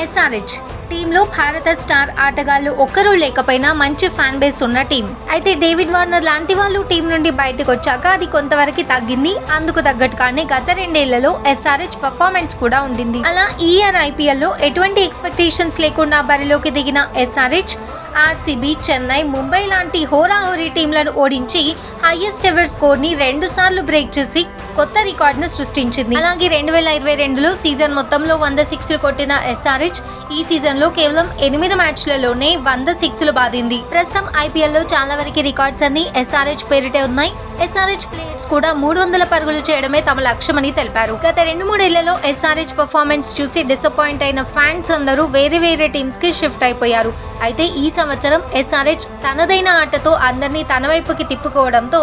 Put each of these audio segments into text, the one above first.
SRH టీంలో భారత star ఆటగాళ్లు ఒక్కరూ లేకపోయినా మంచి ఫ్యాన్ బేస్ ఉన్న టీం. అయితే డేవిడ్ వార్నర్ లాంటి వాళ్ళు టీం నుండి బయటకు వచ్చాక అది కొంతవరకు తగ్గింది. అందుకు తగ్గట్టుగానే గత 2 ఏళ్లలో ఎస్ఆర్హెచ్ పర్ఫార్మెన్స్ కూడా ఉండింది. అలా ఈ ఇయర్ ఐపీఎల్లో ఎటువంటి ఎక్స్పెక్టేషన్స్ లేకుండా బరిలోకి దిగిన ఎస్ఆర్హెచ్ ఆర్సీబీ, చెన్నై, ముంబై లాంటి హోరాహోరీ టీంలను ఓడించి హైయెస్ట్ ఎవర్ స్కోర్ ని 2 సార్లు బ్రేక్ చేసి కొత్త రికార్డును సృష్టించింది. అలాగే 2022లో సీజన్ మొత్తంలో 100 సిక్స్లు కొట్టిన ఎస్ఆర్హెచ్ ఈ సీజన్ లో కేవలం 8 మ్యాచ్లలోనే 100 సిక్స్లు బాదింది. ప్రస్తుతం ఐపీఎల్లో చాలా వరకు రికార్డ్స్ అన్ని ఎస్ఆర్హెచ్ పేరిటే ఉన్నాయి. ఎస్ఆర్హెచ్ ప్లేయర్స్ కూడా 300 పరుగులు చేయడమే తమ లక్ష్యమని తెలిపారు. గత 2-3 ఏళ్లలో ఎస్ఆర్హెచ్ పర్ఫార్మెన్స్ చూసి డిసప్పాయింట్ అయిన ఫ్యాన్స్ అందరూ వేరే టీమ్స్ కి షిఫ్ట్ అయిపోయారు. అయితే ఈ సంవత్సరం ఎస్ఆర్హెచ్ తనదైన ఆటతో అందరినీ తన వైపుకి తిప్పుకోవడంతో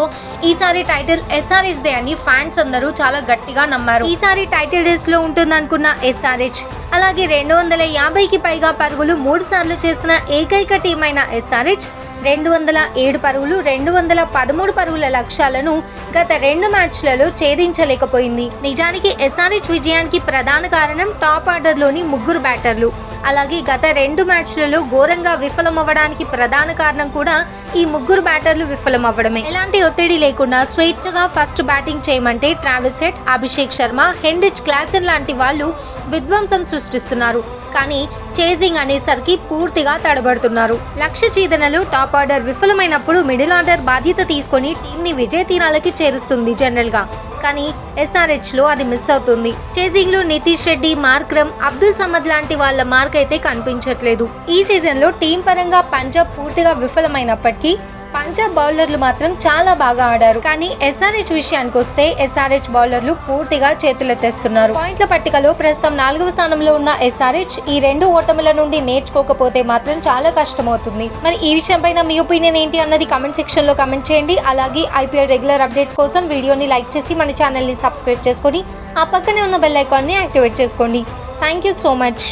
ఈసారి టైటిల్ ఎస్ఆర్హెచ్ దే అని ఫ్యాన్స్ అందరూ చాలా గట్టిగా నమ్మారు. ఈసారి టైటిల్ రేస్ లో ఉంటుందనుకున్న ఎస్ఆర్హెచ్ అలాగే 250కి పైగా పరుగులు 3 సార్లు చేసిన ఏకైక టీం అయిన ఎస్ఆర్హెచ్ 207 పరుగులు, 213 పరుగుల లక్ష్యాలను గత 2 మ్యాచ్లలో ఛేదించలేకపోయింది. నిజానికి ఎస్ఆర్హెచ్ విజయానికి ప్రధాన కారణం టాప్ ఆర్డర్లోని 3 బ్యాటర్లు. అలాగే గత 2 మ్యాచ్లలో ఘోరంగా విఫలమవ్వడానికి ప్రధాన కారణం కూడా ఈ 3 బ్యాటర్లు విఫలమవ్వడమే. ఎలాంటి ఒత్తిడి లేకుండా స్వేచ్ఛగా ఫస్ట్ బ్యాటింగ్ చేయమంటే Travis head, Abhishek Sharma, Heinrich Klaasen లాంటి వాళ్ళు విధ్వంసం సృష్టిస్తున్నారు. కానీ చేజింగ్ అనేసరికి పూర్తిగా తడబడుతున్నారు. లక్ష్య ఛేదనలో టాప్ ఆర్డర్ విఫలమైనప్పుడు మిడిల్ ఆర్డర్ బాధ్యత తీసుకొని టీంని విజయ తీరాలకి చేరుస్తుంది జనరల్ గా. కానీ ఎస్ఆర్హెచ్ లో అది మిస్ అవుతుంది. చేజింగ్ లో నితీష్ రెడ్డి, మార్క్రమ్, అబ్దుల్ సమద్ లాంటి వాళ్ళ మార్క్ అయితే కనిపించట్లేదు. ఈ సీజన్ లో టీం పరంగా పంజాబ్ పూర్తిగా విఫలమైనప్పటికీ పంజాబ్ బౌలర్లు మాత్రం చాలా బాగా ఆడారు. కానీ ఎస్ఆర్హెచ్ విషయానికి వస్తే ఎస్ఆర్హెచ్ బౌలర్లు పూర్తిగా చేతులెత్తేస్తున్నారు. పాయింట్ల పట్టికలో ప్రస్తుతం 4వ స్థానంలో ఉన్న ఎస్ఆర్హెచ్ ఈ 2 ఓటముల నుండి నేర్చుకోకపోతే మాత్రం చాలా కష్టమవుతుంది. మరి ఈ విషయం పైన మీ ఒపీనియన్ ఏంటి అన్నది కామెంట్ సెక్షన్ లో కామెంట్ చేయండి. అలాగే ఐపీఎల్ రెగ్యులర్ అప్డేట్స్ కోసం వీడియోని లైక్ చేసి మన ఛానల్ ని సబ్స్క్రైబ్ చేసుకొని ఆ పక్కనే ఉన్న బెల్ ఐకాన్ ని యాక్టివేట్ చేసుకోండి. Thank you so much.